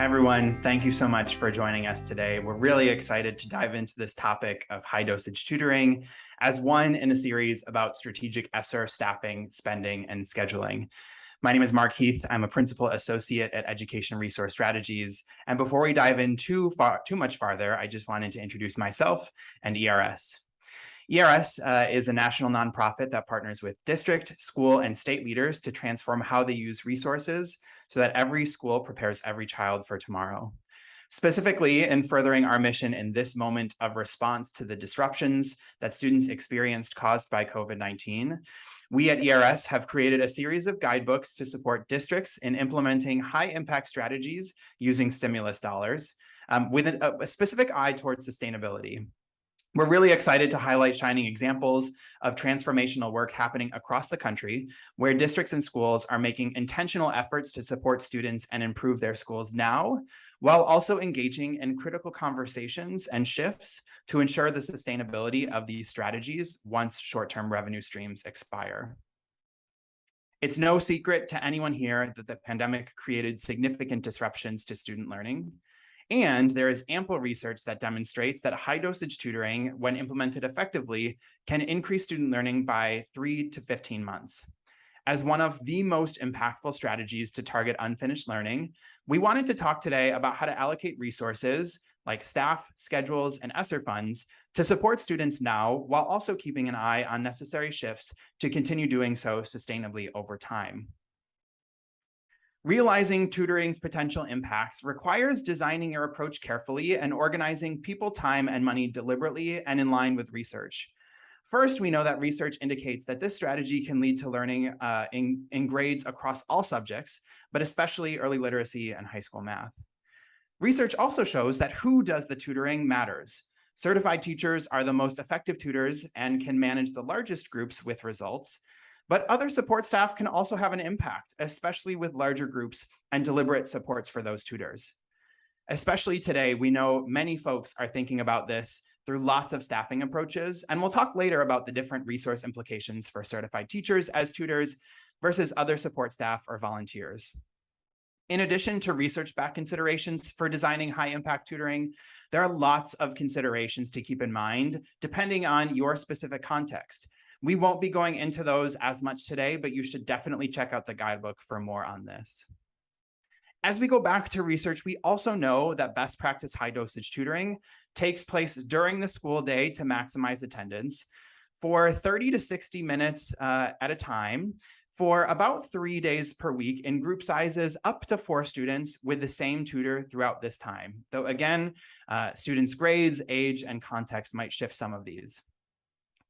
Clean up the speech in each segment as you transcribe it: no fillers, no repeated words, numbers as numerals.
Hi, everyone. Thank you so much for joining us today. We're really excited to dive into this topic of high dosage tutoring as one in a series about strategic ESSER staffing, spending, and scheduling. My name is Mark Heath. I'm a principal associate at Education Resource Strategies. And before we dive in too much farther, I just wanted to introduce myself and ERS. ERS is a national nonprofit that partners with district, school, and state leaders to transform how they use resources so that every school prepares every child for tomorrow. Specifically, in furthering our mission in this moment of response to the disruptions that students experienced caused by COVID-19, we at ERS have created a series of guidebooks to support districts in implementing high-impact strategies using stimulus dollars with a specific eye towards sustainability. We're really excited to highlight shining examples of transformational work happening across the country, where districts and schools are making intentional efforts to support students and improve their schools now, while also engaging in critical conversations and shifts to ensure the sustainability of these strategies once short-term revenue streams expire. It's no secret to anyone here that the pandemic created significant disruptions to student learning. And there is ample research that demonstrates that high dosage tutoring, when implemented effectively, can increase student learning by 3 to 15 months. As one of the most impactful strategies to target unfinished learning, we wanted to talk today about how to allocate resources like staff, schedules, and ESSER funds to support students now, while also keeping an eye on necessary shifts to continue doing so sustainably over time. Realizing tutoring's potential impacts requires designing your approach carefully and organizing people, time, and money deliberately and in line with research. First, we know that research indicates that this strategy can lead to learning in grades across all subjects, but especially early literacy and high school math. Research also shows that who does the tutoring matters. Certified teachers are the most effective tutors and can manage the largest groups with results. But other support staff can also have an impact, especially with larger groups and deliberate supports for those tutors. Especially today, we know many folks are thinking about this through lots of staffing approaches, and we'll talk later about the different resource implications for certified teachers as tutors versus other support staff or volunteers. In addition to research-backed considerations for designing high-impact tutoring, there are lots of considerations to keep in mind depending on your specific context. We won't be going into those as much today, but you should definitely check out the guidebook for more on this. As we go back to research, we also know that best practice high dosage tutoring takes place during the school day to maximize attendance for 30 to 60 minutes at a time for about 3 days per week in group sizes up to 4 students with the same tutor throughout this time. Though again, students' grades, age, and context might shift some of these.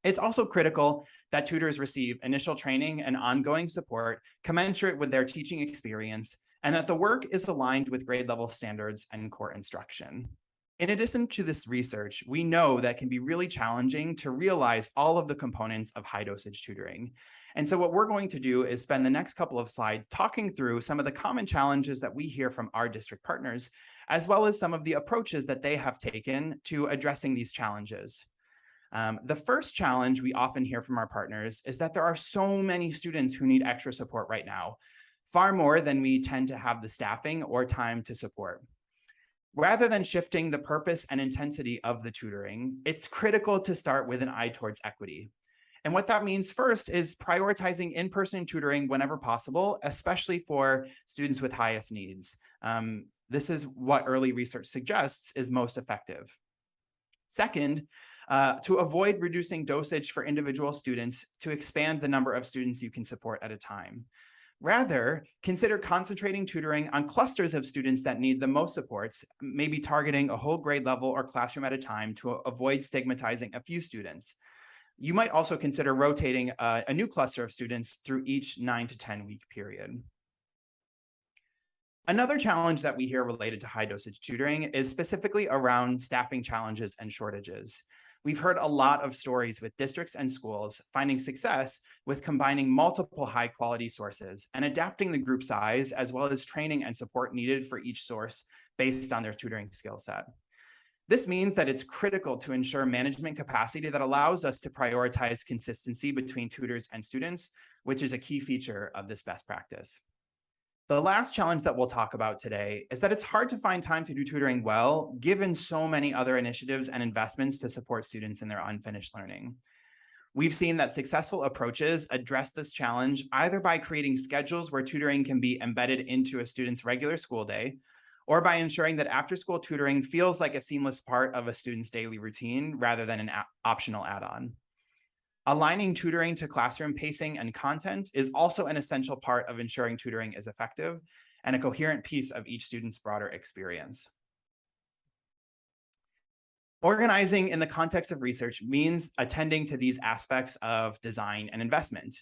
It's also critical that tutors receive initial training and ongoing support commensurate with their teaching experience, and that the work is aligned with grade level standards and core instruction. In addition to this research, we know that it can be really challenging to realize all of the components of high dosage tutoring. And so what we're going to do is spend the next couple of slides talking through some of the common challenges that we hear from our district partners, as well as some of the approaches that they have taken to addressing these challenges. The first challenge we often hear from our partners is that there are so many students who need extra support right now, far more than we tend to have the staffing or time to support. Rather than shifting the purpose and intensity of the tutoring, it's critical to start with an eye towards equity. And what that means first is prioritizing in-person tutoring whenever possible, especially for students with highest needs. This is what early research suggests is most effective. Second, to avoid reducing dosage for individual students to expand the number of students you can support at a time. Rather, consider concentrating tutoring on clusters of students that need the most supports, maybe targeting a whole grade level or classroom at a time to avoid stigmatizing a few students. You might also consider rotating a new cluster of students through each 9 to 10 week period. Another challenge that we hear related to high dosage tutoring is specifically around staffing challenges and shortages. We've heard a lot of stories with districts and schools finding success with combining multiple high quality sources and adapting the group size, as well as training and support needed for each source based on their tutoring skill set. This means that it's critical to ensure management capacity that allows us to prioritize consistency between tutors and students, which is a key feature of this best practice. The last challenge that we'll talk about today is that it's hard to find time to do tutoring well, given so many other initiatives and investments to support students in their unfinished learning. We've seen that successful approaches address this challenge either by creating schedules where tutoring can be embedded into a student's regular school day, or by ensuring that after-school tutoring feels like a seamless part of a student's daily routine rather than an optional add-on. Aligning tutoring to classroom pacing and content is also an essential part of ensuring tutoring is effective and a coherent piece of each student's broader experience. Organizing in the context of research means attending to these aspects of design and investment.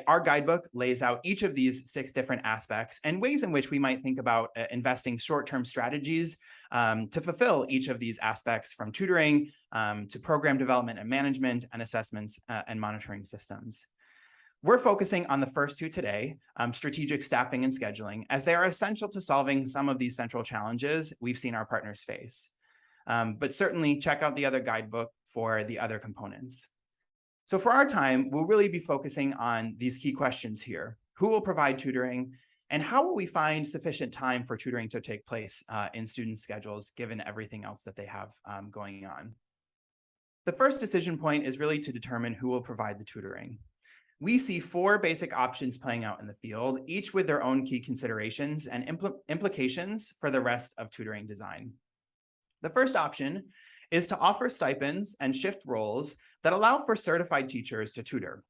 Our guidebook lays out each of these 6 different aspects and ways in which we might think about investing short-term strategies to fulfill each of these aspects, from tutoring to program development and management and assessments and monitoring systems. We're focusing on the first 2 today, strategic staffing and scheduling, as they are essential to solving some of these central challenges we've seen our partners face. But certainly check out the other guidebook for the other components. So for our time, we'll really be focusing on these key questions here. Who will provide tutoring? And how will we find sufficient time for tutoring to take place in student schedules, given everything else that they have going on? The first decision point is really to determine who will provide the tutoring. We see 4 basic options playing out in the field, each with their own key considerations and implications for the rest of tutoring design. The first option is to offer stipends and shift roles that allow for certified teachers to tutor.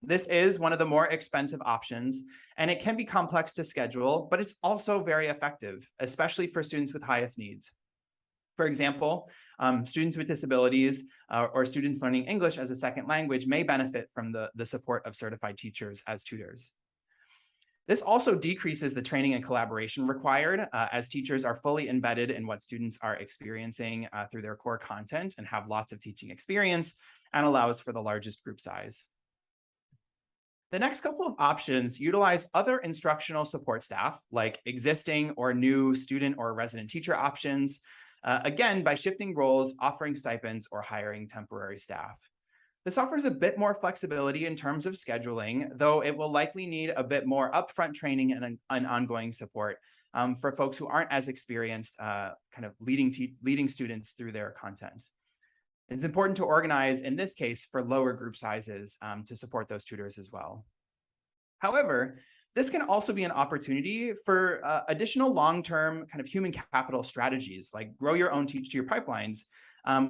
This is one of the more expensive options, and it can be complex to schedule, but it's also very effective, especially for students with highest needs. For example, students with disabilities or students learning English as a second language may benefit from the support of certified teachers as tutors. This also decreases the training and collaboration required as teachers are fully embedded in what students are experiencing through their core content and have lots of teaching experience, and allows for the largest group size. The next couple of options utilize other instructional support staff, like existing or new student or resident teacher options, again, by shifting roles, offering stipends, or hiring temporary staff. This offers a bit more flexibility in terms of scheduling, though it will likely need a bit more upfront training and ongoing support for folks who aren't as experienced kind of leading students through their content. It's important to organize, in this case, for lower group sizes to support those tutors as well. However, this can also be an opportunity for additional long-term kind of human capital strategies, like grow your own teach to your pipelines,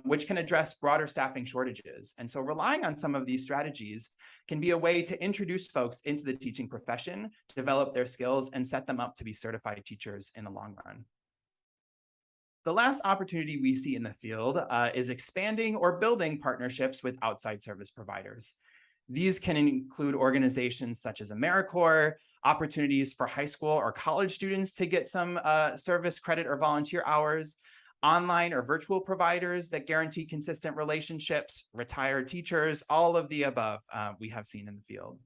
which can address broader staffing shortages. And so relying on some of these strategies can be a way to introduce folks into the teaching profession, develop their skills, and set them up to be certified teachers in the long run. The last opportunity we see in the field is expanding or building partnerships with outside service providers. These can include organizations such as AmeriCorps, opportunities for high school or college students to get some service credit or volunteer hours, online or virtual providers that guarantee consistent relationships, retired teachers, all of the above we have seen in the field.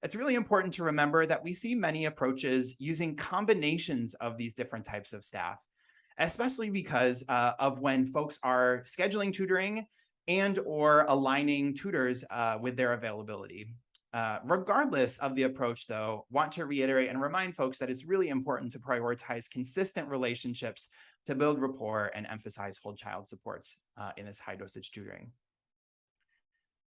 It's really important to remember that we see many approaches using combinations of these different types of staff, especially because of when folks are scheduling tutoring and or aligning tutors with their availability. Regardless of the approach, though, want to reiterate and remind folks that it's really important to prioritize consistent relationships to build rapport and emphasize whole child supports in this high dosage tutoring.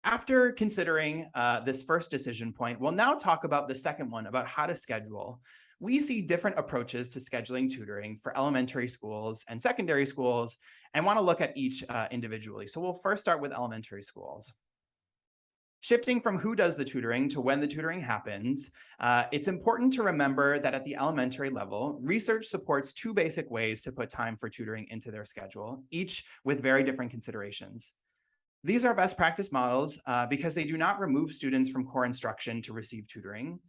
After considering this first decision point, we'll now talk about the second one, about how to schedule. We see different approaches to scheduling tutoring for elementary schools and secondary schools, and want to look at each individually. So we'll first start with elementary schools. Shifting from who does the tutoring to when the tutoring happens, it's important to remember that at the elementary level, research supports 2 basic ways to put time for tutoring into their schedule, each with very different considerations. These are best practice models because they do not remove students from core instruction to receive tutoring,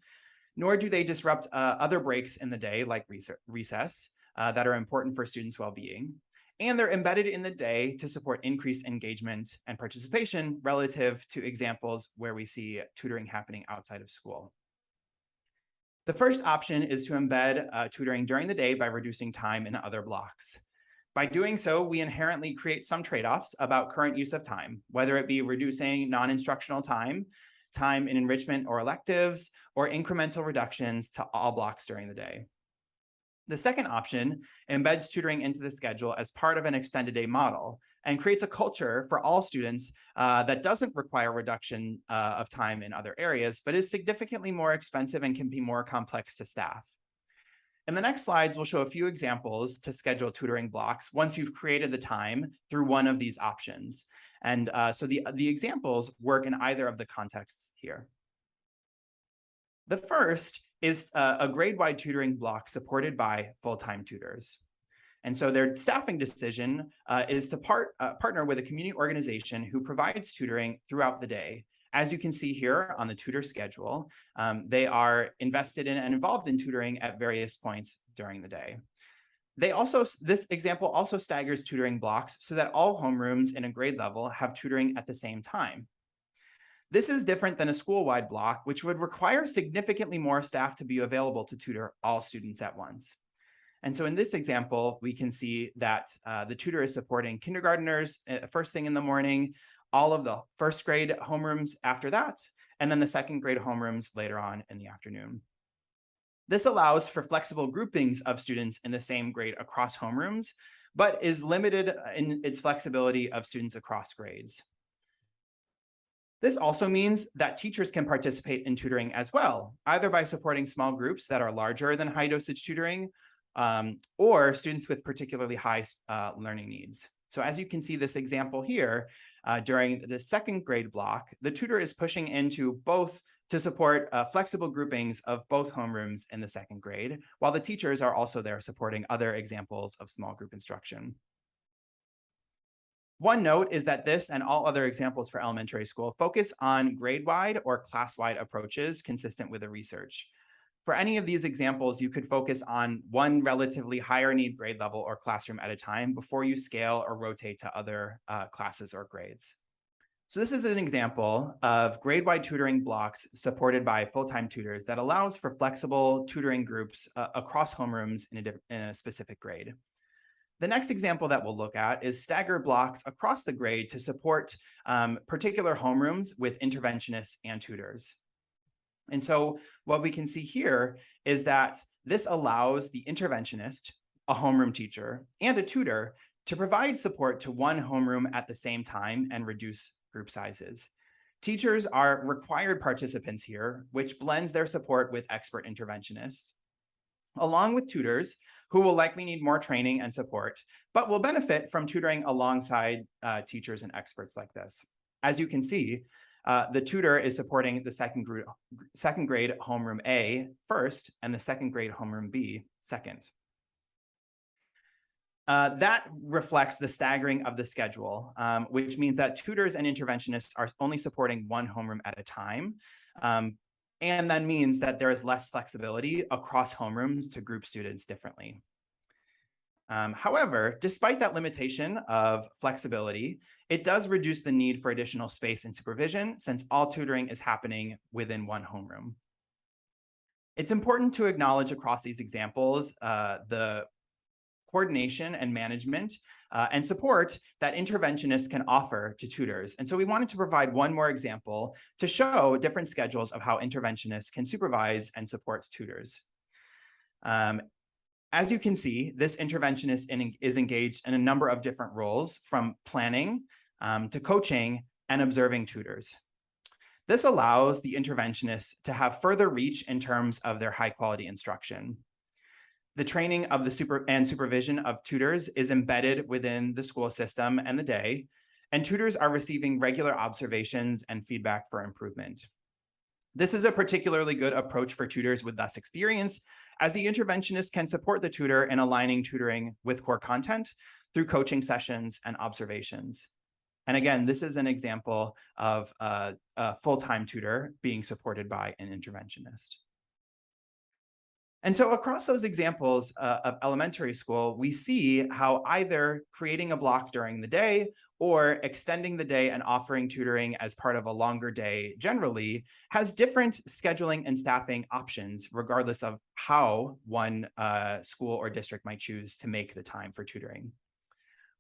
nor do they disrupt other breaks in the day, like recess, that are important for students' well-being. And they're embedded in the day to support increased engagement and participation relative to examples where we see tutoring happening outside of school. The first option is to embed tutoring during the day by reducing time in other blocks. By doing so, we inherently create some trade-offs about current use of time, whether it be reducing non-instructional time time in enrichment or electives, or incremental reductions to all blocks during the day. The second option embeds tutoring into the schedule as part of an extended day model and creates a culture for all students that doesn't require reduction of time in other areas, but is significantly more expensive and can be more complex to staff. In the next slides, we'll show a few examples to schedule tutoring blocks once you've created the time through one of these options. And so the examples work in either of the contexts here. The first is a grade-wide tutoring block supported by full-time tutors. And so their staffing decision is to partner with a community organization who provides tutoring throughout the day. As you can see here on the tutor schedule, they are invested in and involved in tutoring at various points during the day. This example also staggers tutoring blocks so that all homerooms in a grade level have tutoring at the same time. This is different than a school-wide block, which would require significantly more staff to be available to tutor all students at once. And so in this example, we can see that the tutor is supporting kindergartners first thing in the morning, all of the first grade homerooms after that, and then the second grade homerooms later on in the afternoon. This allows for flexible groupings of students in the same grade across homerooms, but is limited in its flexibility of students across grades. This also means that teachers can participate in tutoring as well, either by supporting small groups that are larger than high dosage tutoring, or students with particularly high learning needs. So as you can see this example here, during the second grade block, the tutor is pushing into both to support flexible groupings of both homerooms in the second grade, while the teachers are also there supporting other examples of small group instruction. One note is that this and all other examples for elementary school focus on grade-wide or class-wide approaches consistent with the research. For any of these examples, you could focus on one relatively higher need grade level or classroom at a time before you scale or rotate to other classes or grades. So this is an example of grade-wide tutoring blocks supported by full-time tutors that allows for flexible tutoring groups across homerooms in a specific grade. The next example that we'll look at is staggered blocks across the grade to support particular homerooms with interventionists and tutors. And so what we can see here is that this allows the interventionist, a homeroom teacher, and a tutor to provide support to one homeroom at the same time and reduce group sizes. Teachers are required participants here, which blends their support with expert interventionists, along with tutors who will likely need more training and support, but will benefit from tutoring alongside teachers and experts like this. As you can see, the tutor is supporting the second grade homeroom A first and the second grade homeroom B second. That reflects the staggering of the schedule, which means that tutors and interventionists are only supporting one homeroom at a time. And that means that there is less flexibility across homerooms to group students differently. However, despite that limitation of flexibility, it does reduce the need for additional space and supervision since all tutoring is happening within one homeroom. It's important to acknowledge across these examples the coordination and management and support that interventionists can offer to tutors. And so we wanted to provide one more example to show different schedules of how interventionists can supervise and support tutors. As you can see, this interventionist is engaged in a number of different roles, from planning to coaching and observing tutors. This allows the interventionist to have further reach in terms of their high quality instruction. The training of the supervision of tutors is embedded within the school system and the day, and tutors are receiving regular observations and feedback for improvement. This is a particularly good approach for tutors with less experience, as the interventionist can support the tutor in aligning tutoring with core content through coaching sessions and observations. And again, this is an example of a full-time tutor being supported by an interventionist. And so across those examples of elementary school, we see how either creating a block during the day or extending the day and offering tutoring as part of a longer day generally has different scheduling and staffing options, regardless of how one school or district might choose to make the time for tutoring.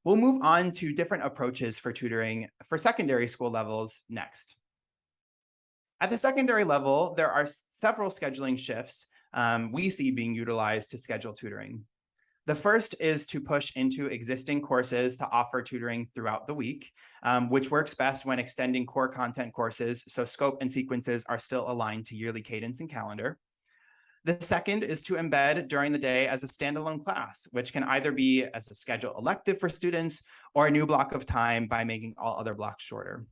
We'll move on to different approaches for tutoring for secondary school levels next. At the secondary level, there are several scheduling shifts we see being utilized to schedule tutoring. The first is to push into existing courses to offer tutoring throughout the week, which works best when extending core content courses so scope and sequences are still aligned to yearly cadence and calendar. The second is to embed during the day as a standalone class, which can either be as a scheduled elective for students or a new block of time by making all other blocks shorter.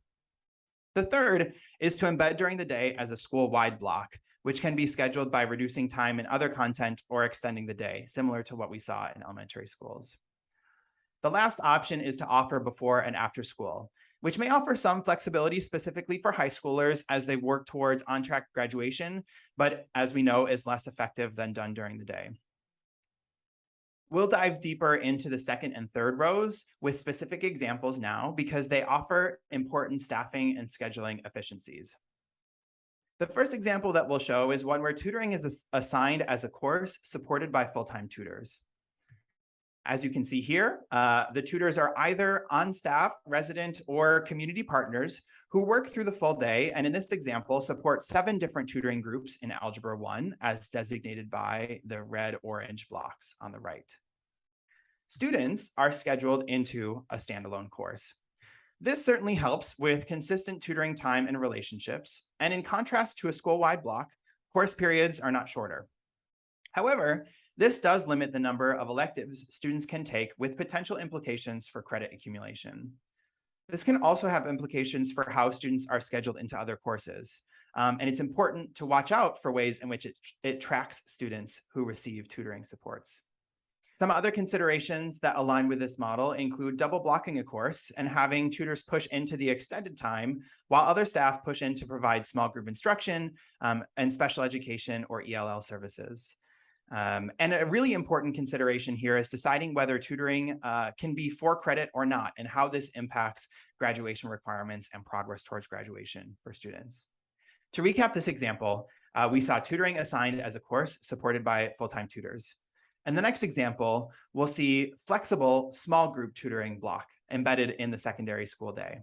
The third is to embed during the day as a school-wide block, which can be scheduled by reducing time in other content or extending the day, similar to what we saw in elementary schools. The last option is to offer before and after school, which may offer some flexibility specifically for high schoolers as they work towards on-track graduation, but as we know, is less effective than done during the day. We'll dive deeper into the second and third rows with specific examples now because they offer important staffing and scheduling efficiencies. The first example that we'll show is one where tutoring is assigned as a course supported by full-time tutors. As you can see here, the tutors are either on staff, resident, or community partners who work through the full day, and in this example, support 7 different tutoring groups in Algebra 1 as designated by the red-orange blocks on the right. Students are scheduled into a standalone course. This certainly helps with consistent tutoring time and relationships, and in contrast to a school-wide block, course periods are not shorter. However, this does limit the number of electives students can take with potential implications for credit accumulation. This can also have implications for how students are scheduled into other courses. And it's important to watch out for ways in which it tracks students who receive tutoring supports. Some other considerations that align with this model include double blocking a course and having tutors push into the extended time while other staff push in to provide small group instruction and special education or ELL services. And a really important consideration here is deciding whether tutoring can be for credit or not, and how this impacts graduation requirements and progress towards graduation for students. To recap this example, we saw tutoring assigned as a course supported by full-time tutors. And the next example, we'll see flexible small group tutoring block embedded in the secondary school day.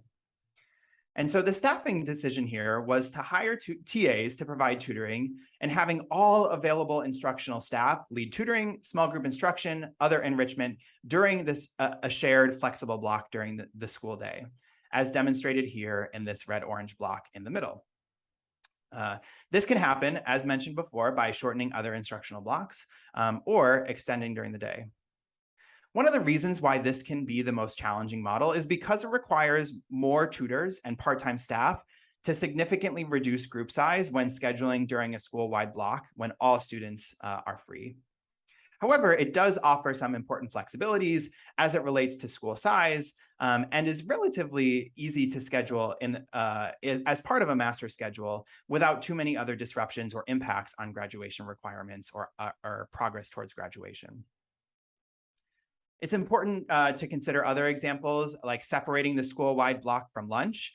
And so the staffing decision here was to hire TAs to provide tutoring and having all available instructional staff lead tutoring, small group instruction, other enrichment during this a shared flexible block during the school day, as demonstrated here in this red-orange block in the middle. This can happen, as mentioned before, by shortening other instructional blocks or extending during the day. One of the reasons why this can be the most challenging model is because it requires more tutors and part-time staff to significantly reduce group size when scheduling during a school-wide block when all students are free. However, it does offer some important flexibilities as it relates to school size and is relatively easy to schedule as part of a master schedule without too many other disruptions or impacts on graduation requirements or progress towards graduation. It's important to consider other examples like separating the school-wide block from lunch.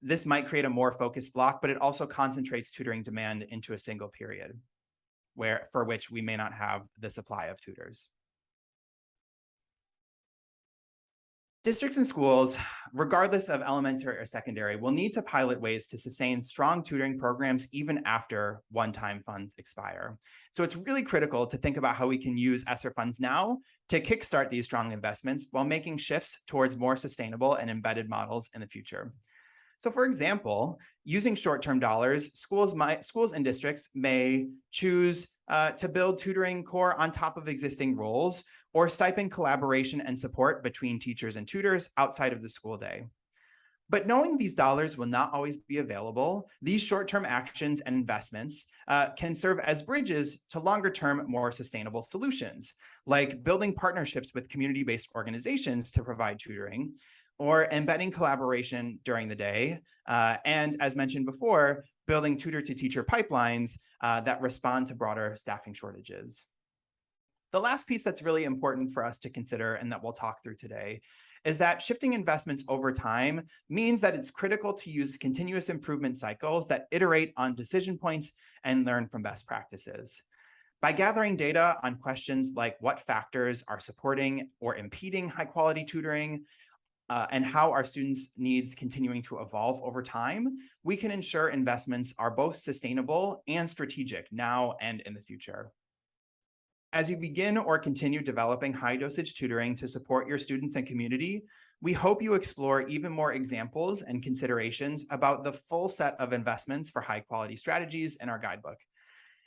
This might create a more focused block, but it also concentrates tutoring demand into a single period for which we may not have the supply of tutors. Districts and schools, regardless of elementary or secondary, will need to pilot ways to sustain strong tutoring programs even after one-time funds expire. So it's really critical to think about how we can use ESSER funds now to kickstart these strong investments while making shifts towards more sustainable and embedded models in the future. So for example, using short-term dollars, schools and districts may choose to build tutoring core on top of existing roles or stipend collaboration and support between teachers and tutors outside of the school day. But knowing these dollars will not always be available, these short-term actions and investments can serve as bridges to longer-term, more sustainable solutions, like building partnerships with community-based organizations to provide tutoring, or embedding collaboration during the day, and as mentioned before, building tutor-to-teacher pipelines that respond to broader staffing shortages. The last piece that's really important for us to consider and that we'll talk through today is that shifting investments over time means that it's critical to use continuous improvement cycles that iterate on decision points and learn from best practices. By gathering data on questions like what factors are supporting or impeding high-quality tutoring, and how our students' needs continuing to evolve over time, we can ensure investments are both sustainable and strategic now and in the future. As you begin or continue developing high-dosage tutoring to support your students and community, we hope you explore even more examples and considerations about the full set of investments for high-quality strategies in our guidebook.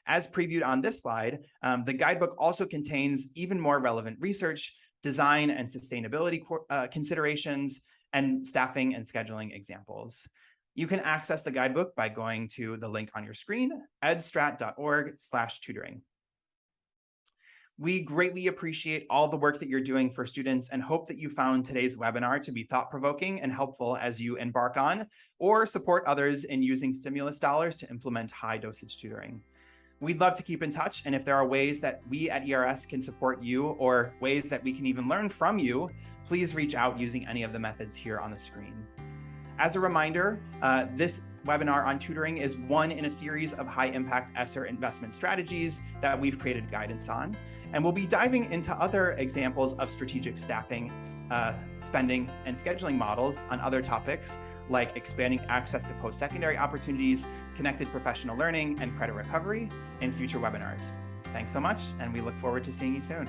As previewed on this slide, the guidebook also contains even more relevant research, design and sustainability considerations, and staffing and scheduling examples. You can access the guidebook by going to the link on your screen, edstrat.org/tutoring. We greatly appreciate all the work that you're doing for students and hope that you found today's webinar to be thought-provoking and helpful as you embark on or support others in using stimulus dollars to implement high-dosage tutoring. We'd love to keep in touch, and if there are ways that we at ERS can support you or ways that we can even learn from you, please reach out using any of the methods here on the screen. As a reminder, this webinar on tutoring is one in a series of high-impact ESSER investment strategies that we've created guidance on, and we'll be diving into other examples of strategic staffing, spending, and scheduling models on other topics like expanding access to post-secondary opportunities, connected professional learning, and credit recovery in future webinars. Thanks so much, and we look forward to seeing you soon.